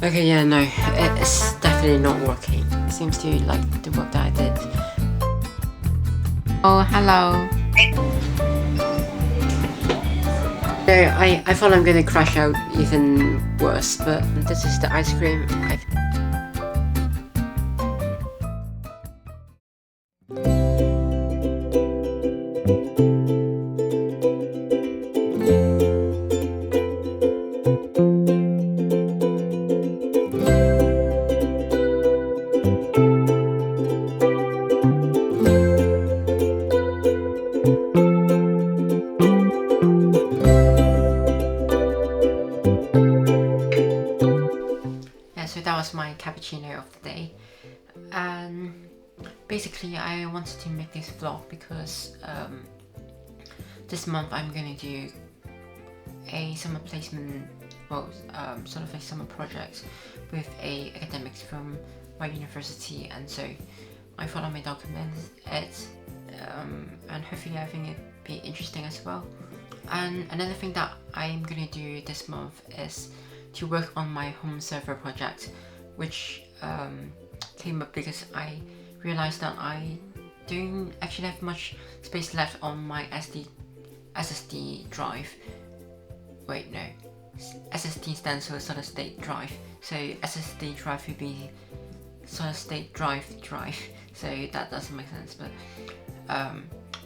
Okay, yeah, no, it's definitely not working. It seems to like the work that I did. Oh, hello. No, I thought I'm gonna crash out even worse, but this is the ice cream. So that was my cappuccino of the day, and basically I wanted to make this vlog because this month I'm going to do a summer placement, well, sort of a summer project with a academics from my university, and so I thought I may document it, and hopefully I think it'd be interesting as well. And another thing that I'm going to do this month is to work on my home server project, which came up because I realized that I don't actually have much space left on my SSD drive. Wait, no. SSD stands for solid state drive. So SSD drive would be solid state drive. So that doesn't make sense, but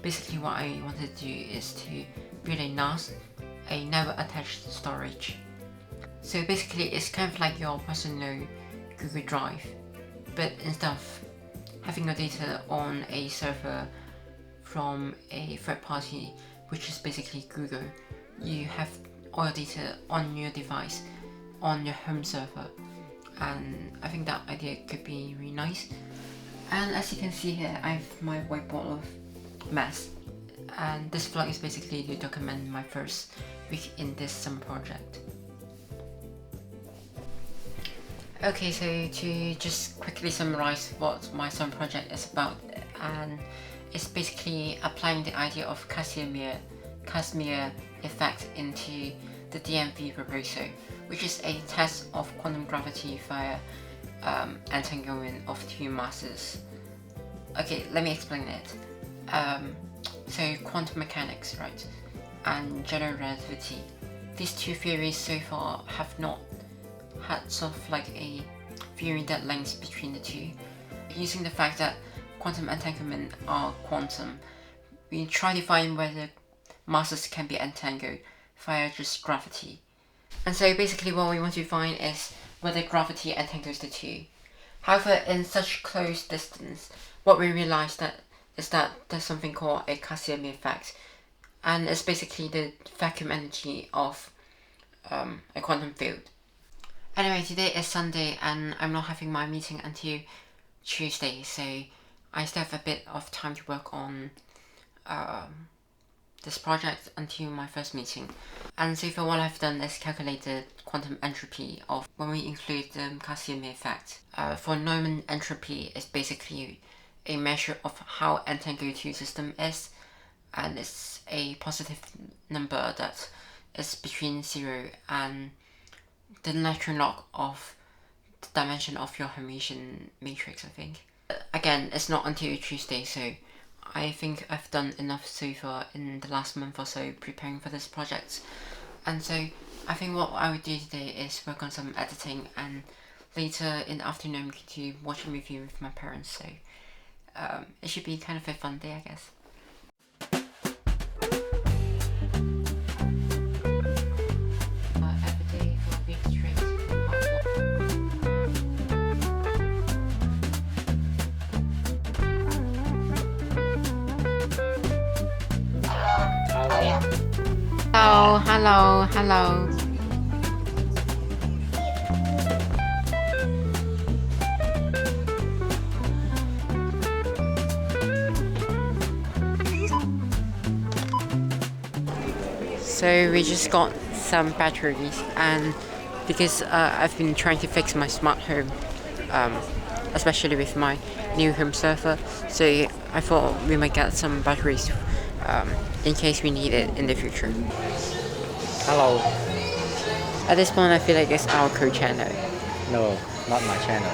basically what I wanted to do is to build a NAS, a never attached storage. So basically it's kind of like your personal Google Drive, but instead of having your data on a server from a third party, which is basically Google, you have all your data on your device, on your home server, and I think that idea could be really nice. And as you can see here, I have my whiteboard of maths, and this vlog is basically to document my first week in this summer project. Okay, so to just quickly summarize what my summer project is about, and it's basically applying the idea of Casimir effect into the DMV proposal, which is a test of quantum gravity via entanglement of two masses. Okay, let me explain it. So quantum mechanics, right, and general relativity. These two theories so far have not had sort of like a theory that links between the two. Using the fact that quantum entanglement are quantum, we try to find whether masses can be entangled via just gravity. And so basically what we want to find is whether gravity entangles the two. However, in such close distance, what we realize is that there's something called a Casimir effect, and it's basically the vacuum energy of a quantum field. Anyway, today is Sunday and I'm not having my meeting until Tuesday, so I still have a bit of time to work on this project until my first meeting. And so far what I've done is calculate the quantum entropy of when we include the Casimir effect. For Neumann entropy is basically a measure of how entangled your system is, and it's a positive number that is between 0 and the natural log of the dimension of your Hermitian matrix, I think. Again, it's not until Tuesday, so I think I've done enough so far in the last month or so preparing for this project. And so I think what I would do today is work on some editing, and later in the afternoon I'm going to watch a movie with my parents, so it should be kind of a fun day, I guess. Hello. So we just got some batteries, and because I've been trying to fix my smart home, especially with my new home server, so I thought we might get some batteries in case we need it in the future. Hello. At this point I feel like it's our co-channel. No, not my channel.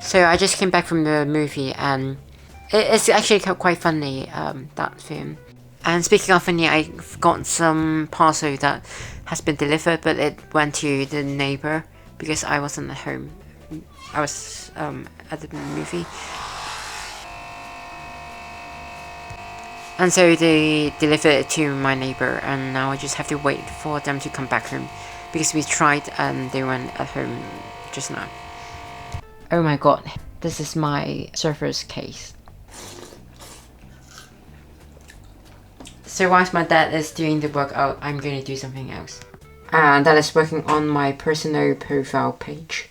So I just came back from the movie and it's actually quite funny, that film. And speaking of funny, I got some parcel that has been delivered, but it went to the neighbor because I wasn't at home. I was at the movie. And so they delivered it to my neighbor, and now I just have to wait for them to come back home because we tried and they went at home just now. Oh my god, this is my server's case. So whilst my dad is doing the workout, I'm going to do something else. And that is working on my personal profile page.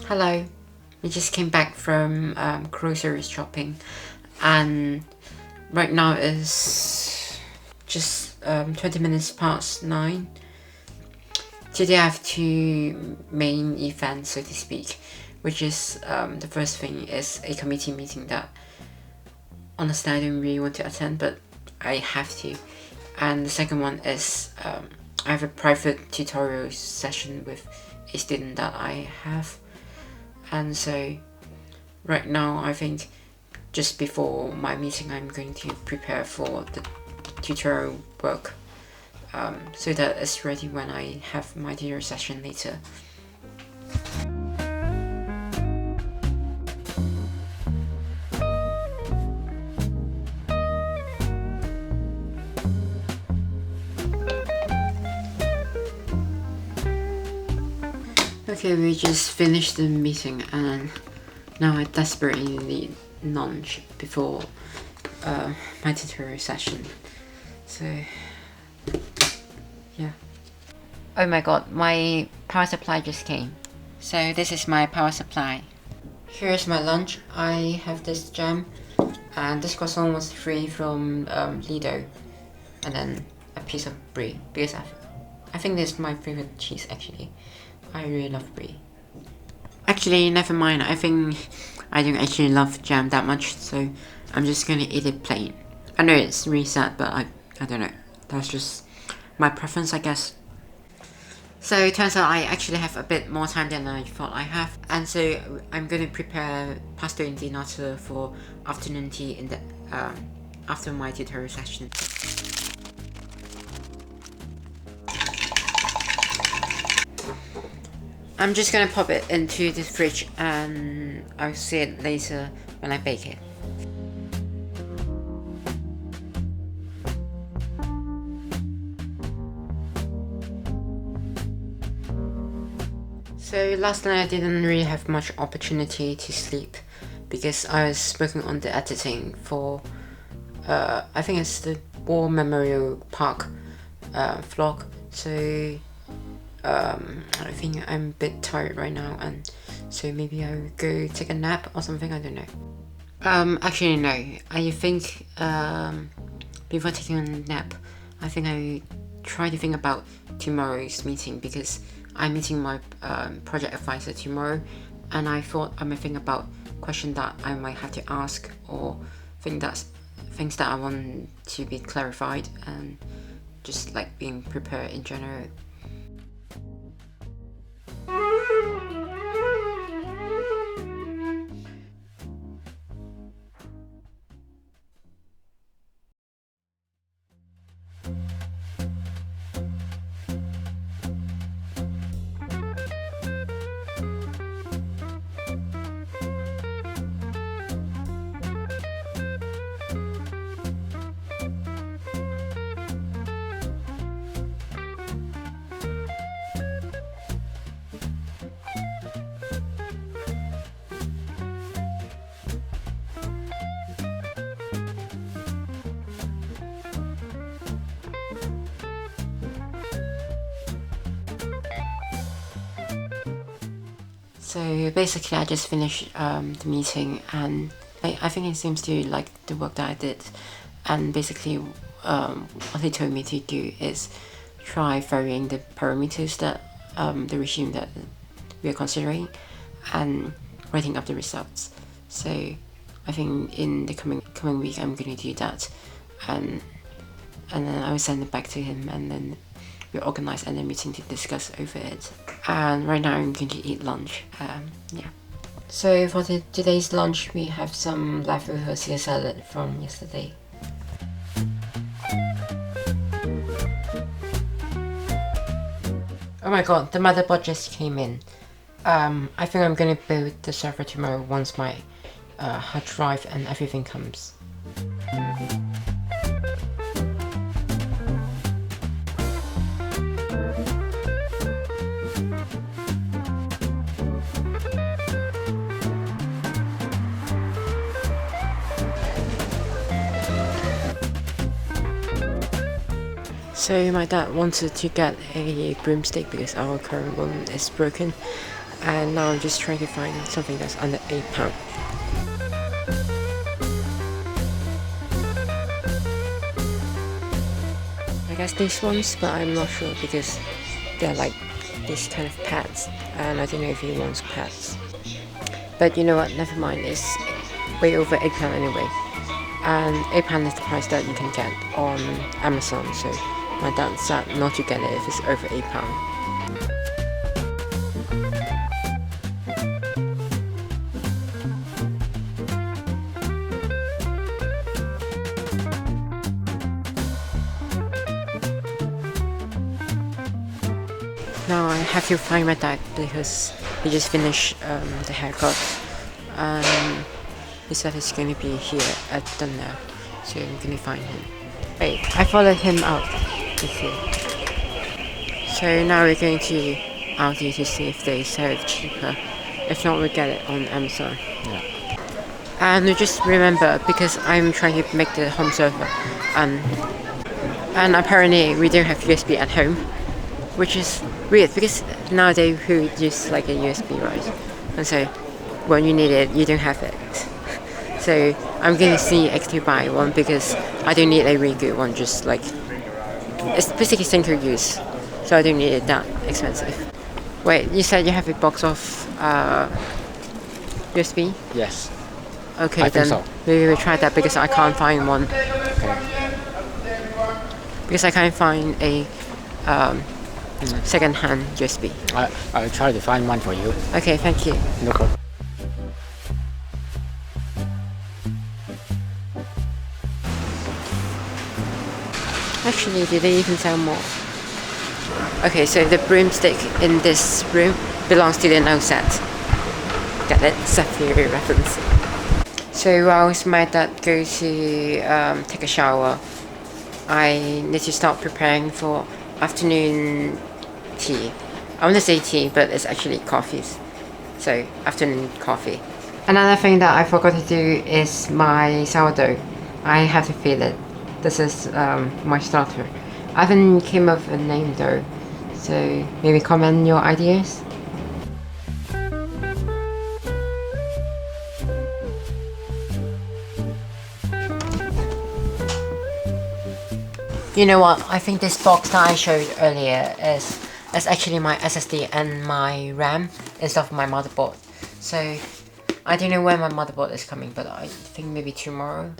Hello, we just came back from grocery shopping, and right now is just 20 minutes past 9. Today I have two main events, so to speak, which is the first thing is a committee meeting that honestly I don't really want to attend, but I have to. And the second one is I have a private tutorial session with a student that I have. And so right now I think just before my meeting I'm going to prepare for the tutorial work so that it's ready when I have my tutorial session later. Okay, we just finished the meeting and now I desperately need lunch before my tutorial session. So, yeah. Oh my god, my power supply just came. So this is my power supply. Here's my lunch. I have this jam and this croissant was free from Lido, and then a piece of brie because I think this is my favorite cheese actually. I really love brie. Actually, never mind. I think I don't actually love jam that much, so I'm just gonna eat it plain. I know it's really sad, but I don't know. That's just my preference, I guess. So it turns out I actually have a bit more time than I thought I have, and so I'm gonna prepare pasta in di nata for afternoon tea in the after my tutorial session. I'm just gonna pop it into the fridge and I'll see it later when I bake it. So last night I didn't really have much opportunity to sleep because I was working on the editing for I think it's the War Memorial Park vlog. So I think I'm a bit tired right now, and so maybe I'll go take a nap or something, I don't know. Actually no, I think before taking a nap, I think I try to think about tomorrow's meeting because I'm meeting my project advisor tomorrow, and I thought I might think about questions that I might have to ask or things that I want to be clarified, and just like being prepared in general. So basically I just finished the meeting, and I think he seems to like the work that I did, and basically what he told me to do is try varying the parameters that the regime that we are considering, and writing up the results. So I think in the coming week I'm going to do that, and then I will send it back to him, and then we'll organize another meeting to discuss over it. And right now I'm going to eat lunch. Yeah. So for today's lunch we have some leftover Caesar salad from yesterday. Oh my god, the motherboard just came in. I think I'm gonna build the server tomorrow once my hard drive and everything comes. So my dad wanted to get a broomstick because our current one is broken, and now I'm just trying to find something that's under £8. I guess these ones, but I'm not sure because they're like these kind of pads, and I don't know if he wants pads. But you know what, never mind, it's way over £8 anyway, and £8 is the price that you can get on Amazon, so my dad said not to get it if it's over £8. Now I have to find my dad because he just finished the haircut, and he said he's going to be here at dinner, so I'm going to find him. Wait, I followed him out. So now we're going to Aldi to see if they sell it cheaper. If not, we'll get it on Amazon. Yeah. And just remember, because I'm trying to make the home server, and apparently we don't have USB at home, which is weird because nowadays who use like a USB, right? And so when you need it, you don't have it. So I'm going to see to buy one because I don't need a really good one, just like it's basically single use, so I don't need it that expensive. Wait, you said you have a box of USB? Yes. Okay, I then think so. maybe we'll try that because I can't find one. Okay. Because I can't find a second-hand USB. I'll try to find one for you. Okay, thank you. No problem. Actually, do they even sell more? Okay, so the broomstick in this room belongs to the no set. Get it? Set theory reference. So whilst my dad goes to take a shower, I need to start preparing for afternoon tea. I want to say tea, but it's actually coffees. So afternoon coffee. Another thing that I forgot to do is my sourdough. I have to feed it. This is my starter. I haven't came up with a name though, so maybe comment your ideas. You know what? I think this box that I showed earlier is actually my SSD and my RAM instead of my motherboard. So I don't know when my motherboard is coming, but I think maybe tomorrow.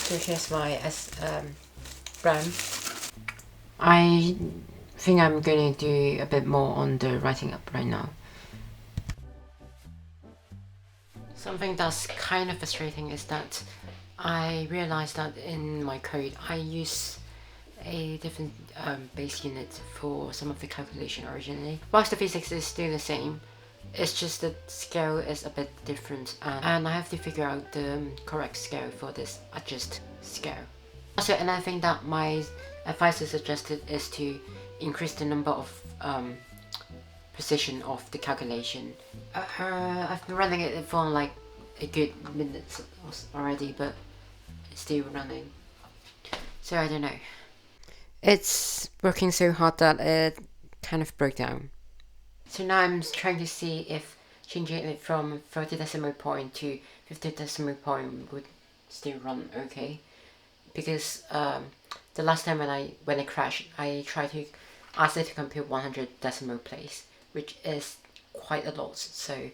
So here's my RAM. I think I'm going to do a bit more on the writing up right now. Something that's kind of frustrating is that I realized that in my code I use a different base unit for some of the calculation originally. Whilst the physics is still the same, it's just that scale is a bit different, and I have to figure out the correct scale for this adjust scale. Also, another thing that my advisor suggested is to increase the number of precision of the calculation. I've been running it for like a good minute already, but it's still running. So I don't know. It's working so hard that it kind of broke down. So now I'm trying to see if changing it from 30 decimal point to 50 decimal point would still run okay. Because the last time when it crashed, I tried to ask it to compute 100 decimal place, which is quite a lot. So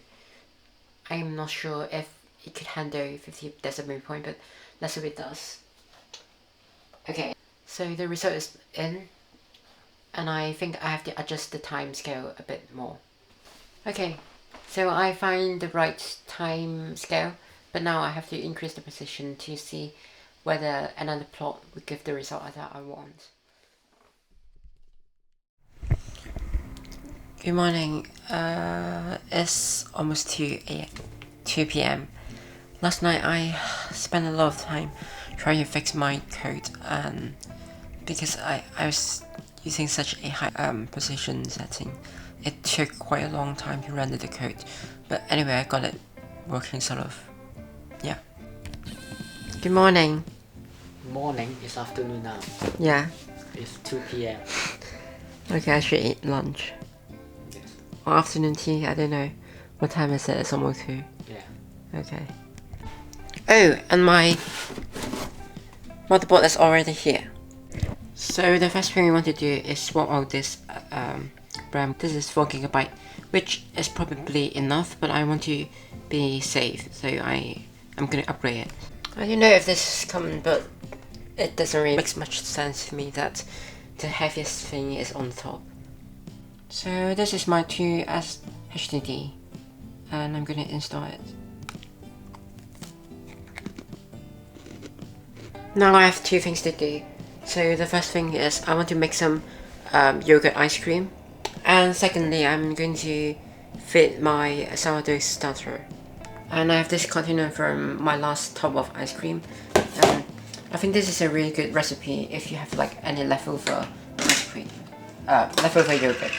I'm not sure if it could handle 50 decimal point, but let's hope it does. Okay, so the result is in, and I think I have to adjust the time scale a bit more. Okay, so I find the right time scale, but now I have to increase the precision to see whether another plot would give the result that I want. Good morning. It's almost 2 p.m. Last night I spent a lot of time trying to fix my code, and because I was using such a high precision setting, it took quite a long time to render the code. But anyway, I got it working sort of. Yeah. Good morning. Morning, it's afternoon now. Yeah. It's 2 p.m. Okay, I should eat lunch. Yes. Or afternoon tea, I don't know. What time is it? It's almost 2. Yeah. Okay. Oh, and my motherboard is already here. So the first thing we want to do is swap out this RAM. This is 4GB, which is probably enough, but I want to be safe, so I'm gonna upgrade it. I don't know if this is common, but it doesn't really make much sense to me that the heaviest thing is on the top. So this is my 2S HDD, and I'm gonna install it. Now I have 2 things to do. So the first thing is I want to make some yogurt ice cream, and secondly I'm going to fit my sourdough starter. And I have this container from my last tub of ice cream. I think this is a really good recipe if you have like any leftover ice cream, leftover yogurt.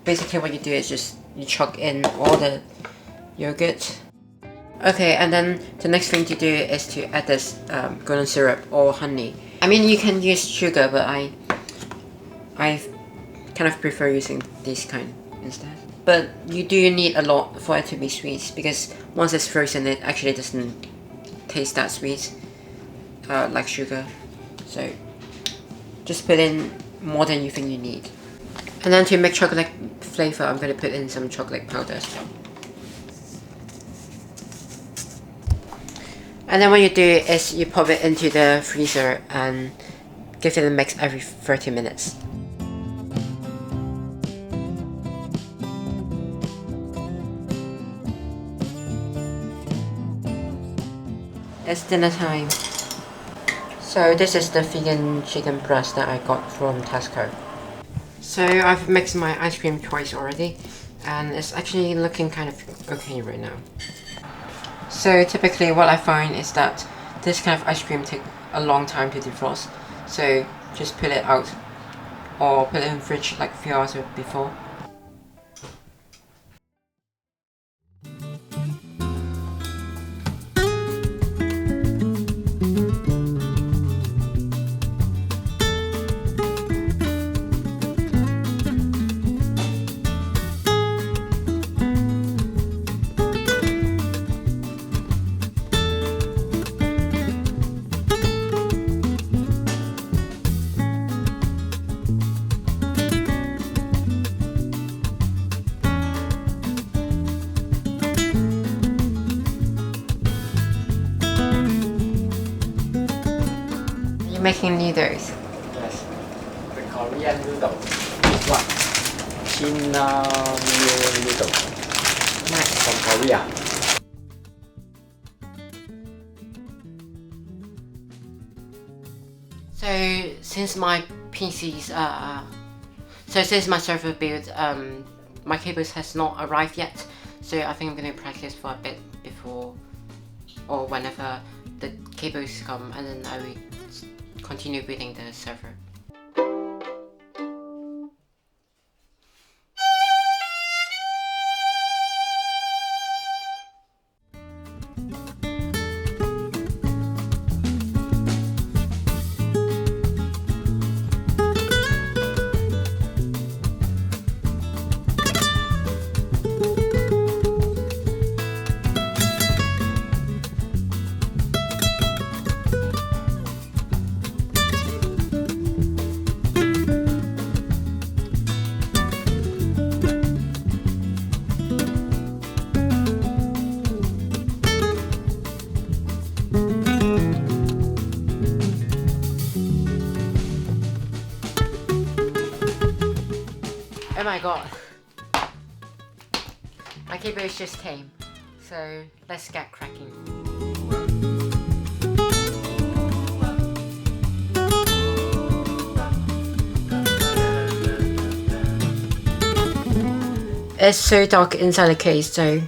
Basically what you do is just you chuck in all the yogurt. Okay, and then the next thing to do is to add this golden syrup or honey. I mean, you can use sugar, but I kind of prefer using this kind instead. But you do need a lot for it to be sweet, because once it's frozen, it actually doesn't taste that sweet, like sugar. So just put in more than you think you need. And then to make chocolate flavor, I'm going to put in some chocolate powder as well. And then what you do is you pop it into the freezer and give it a mix every 30 minutes. It's dinner time. So this is the vegan chicken breast that I got from Tesco. So I've mixed my ice cream twice already, and it's actually looking kind of okay right now. So typically what I find is that this kind of ice cream takes a long time to defrost, so just put it out or put it in the fridge like a few hours before. Making noodles. Yes. The Korean noodle. What? Noodle. Nice. From Korea. So since my PC's since my server build my cables has not arrived yet, so I think I'm gonna practice for a bit before or whenever the cables come, and then I will continue building the server. my god. My cable just came. So let's get cracking. It's so dark inside the case, so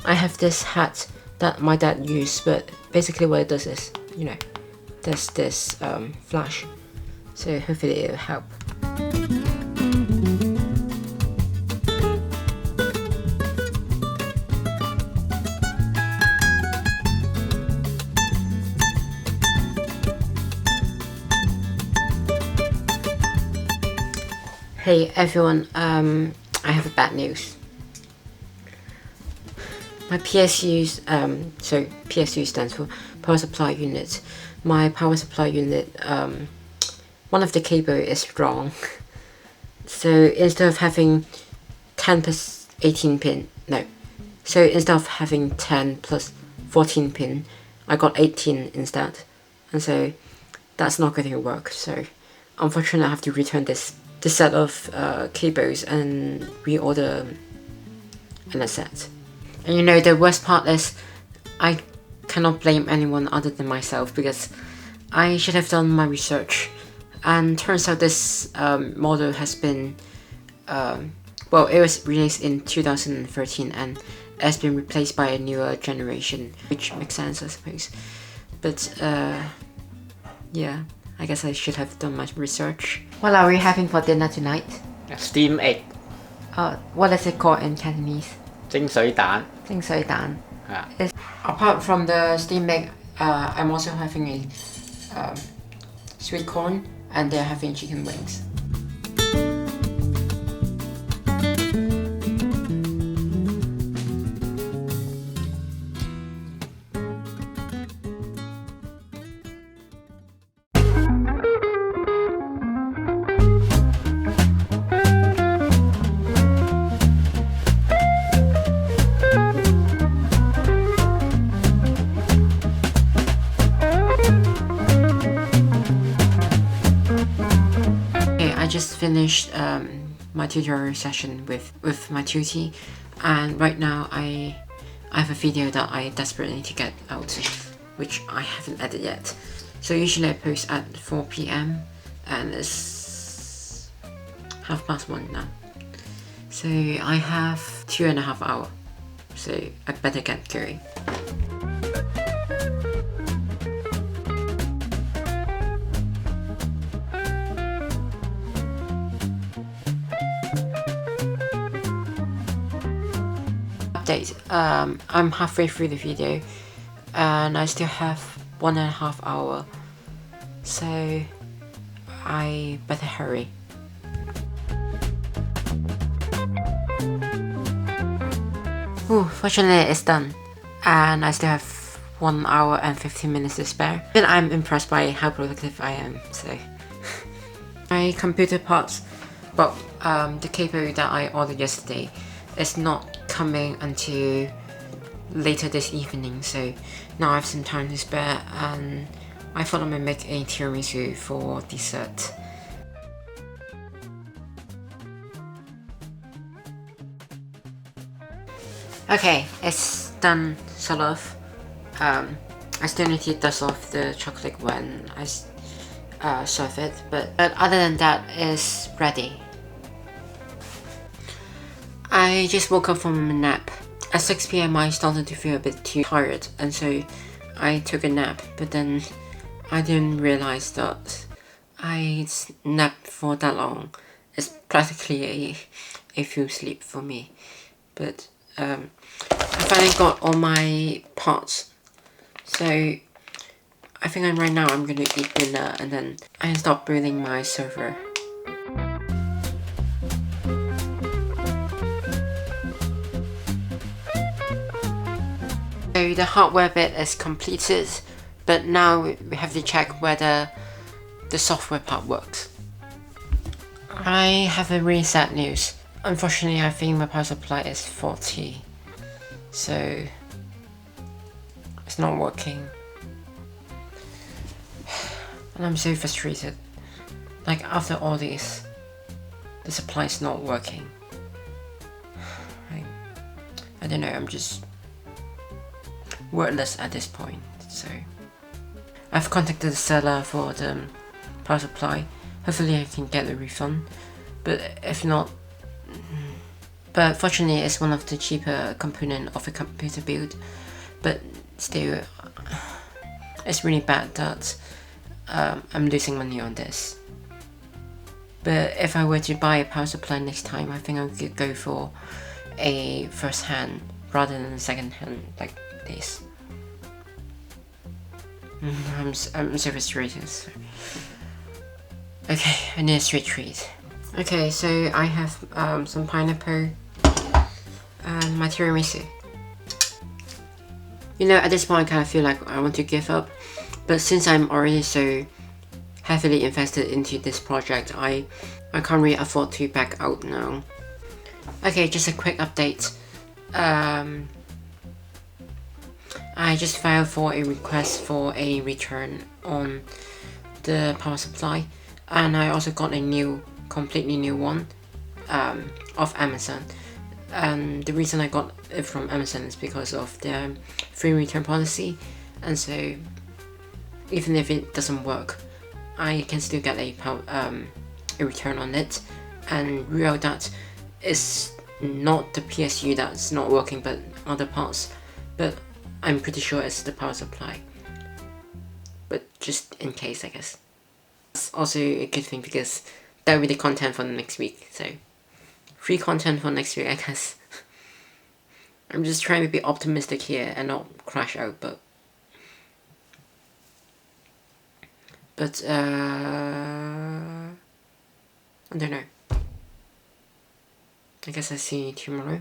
I have this hat that my dad used, but basically what it does is, you know, there's this flash, so hopefully it'll help. Hey everyone, I have a bad news. My PSU's, so PSU stands for Power Supply Unit. My power supply unit, one of the cable is wrong. So instead of having 10 plus 18 pin, no. So instead of having 10 plus 14 pin, I got 18 instead. And so that's not going to work. So unfortunately I have to return this set of cables and reorder another set. And you know, the worst part is I cannot blame anyone other than myself, because I should have done my research, and turns out this model has been well, it was released in 2013 and has been replaced by a newer generation, which makes sense, I suppose. But yeah, I guess I should have done my research. What are we having for dinner tonight? Steam egg. What is it called in Cantonese? 蒸水蛋. 蒸水蛋. Yeah. Apart from the steamed egg, I'm also having a sweet corn, and they're having chicken wings. I just finished my tutorial session with my tutie, and right now I have a video that I desperately need to get out, which I haven't edited yet. So usually I post at 4 PM and it's 1:30 now. So I have 2.5 hours, so I better get going. I'm halfway through the video and I still have 1.5 hours, so I better hurry. Fortunately it's done and I still have 1 hour and 15 minutes to spare. But I'm impressed by how productive I am, so. My computer parts, well, the cable that I ordered yesterday is not coming until later this evening, so now I have some time to spare and I thought I might make a tiramisu for dessert. Okay, it's done, sort of. I still need to dust off the chocolate when I serve it, but other than that, it's ready. I just woke up from a nap. At 6 PM I started to feel a bit too tired, and so I took a nap, but then I didn't realize that I napped for that long. It's practically a full sleep for me. But I finally got all my parts, so I think right now I'm gonna eat dinner and then I can start building my server. So the hardware bit is completed, but now we have to check whether the software part works. I have a really sad news. Unfortunately, I think my power supply is faulty, so it's not working. And I'm so frustrated. Like, after all this, the supply is not working. don't know, I'm just wordless at this point. So I've contacted the seller for the power supply. Hopefully I can get a refund, but if not, but fortunately it's one of the cheaper component of a computer build, but still it's really bad that I'm losing money on this. But if I were to buy a power supply next time, I think I could go for a first hand rather than a second hand like this. I'm so frustrated. Okay, I need a sweet treat. Okay, so I have some pineapple and my tiramisu. You know, at this point I kind of feel like I want to give up, but since I'm already so heavily invested into this project, I can't really afford to back out now. Okay, just a quick update. I just filed for a request for a return on the power supply, and I also got a completely new one off Amazon. And the reason I got it from Amazon is because of their free return policy, and so even if it doesn't work, I can still get a return on it, and rule out that it's not the PSU that's not working but other parts, but I'm pretty sure it's the power supply, but just in case, I guess. It's also a good thing because that will be the content for the next week, so free content for next week, I guess. I'm just trying to be optimistic here and not crash out, but I don't know. I guess I'll see you tomorrow.